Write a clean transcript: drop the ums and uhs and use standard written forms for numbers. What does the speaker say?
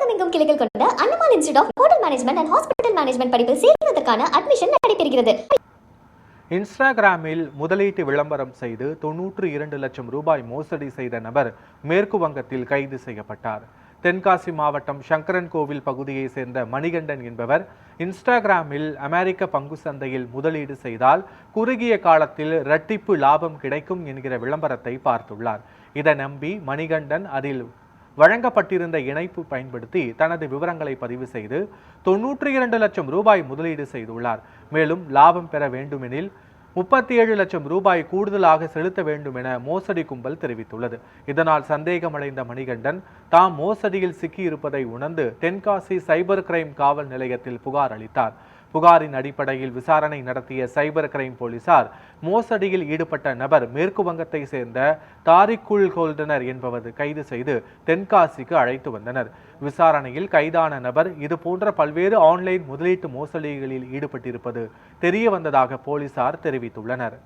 தமிழகமெங்கும் கிளைகள் கொண்ட Annamalai institute of hotel management and hospital management படிப்பில் சேர்வதற்கான அட்மிஷன் நடைபெறுகிறது. இன்ஸ்டாகிராமில் முதலீட்டு விளம்பரம் செய்து 92 லட்சம் ரூபாய் மோசடி செய்த நபர் மேற்கு வங்கத்தில் கைது செய்யப்பட்டார். தென்காசி மாவட்டம் சங்கரன் கோவில் பகுதியை சேர்ந்த மணிகண்டன் என்பவர் இன்ஸ்டாகிராமில் அமெரிக்க பங்கு சந்தையில் முதலீடு செய்தால் குறுகிய காலத்தில் இரட்டிப்பு லாபம் கிடைக்கும் என்கிற விளம்பரத்தை பார்த்துள்ளார். இதை நம்பி மணிகண்டன் அதில் வழங்கப்பட்டிருந்த இணைப்பு பயன்படுத்தி தனது விவரங்களை பதிவு செய்து 92 லட்சம் ரூபாய் முதலீடு செய்துள்ளார். மேலும் லாபம் பெற வேண்டுமெனில் 37 லட்சம் ரூபாய் கூடுதலாக செலுத்த வேண்டும் என மோசடி கும்பல் தெரிவித்துள்ளது. இதனால் சந்தேகமடைந்த மணிகண்டன் தாம் மோசடியில் சிக்கியிருப்பதை உணர்ந்து தென்காசி சைபர் கிரைம் காவல் நிலையத்தில் புகார் அளித்தார். புகாரின் அடிப்படையில் விசாரணை நடத்திய சைபர் கிரைம் போலீசார் மோசடியில் ஈடுபட்ட நபர் மேற்கு வங்கத்தை சேர்ந்த தாரிக்குல் கோல்டனர் என்பவர் கைது செய்து தென்காசிக்கு அழைத்து வந்தனர். விசாரணையில் கைதான நபர் இதுபோன்ற பல்வேறு ஆன்லைன் முதலீட்டு மோசடிகளில் ஈடுபட்டிருப்பது தெரிய வந்ததாக போலீசார் தெரிவித்துள்ளனர்.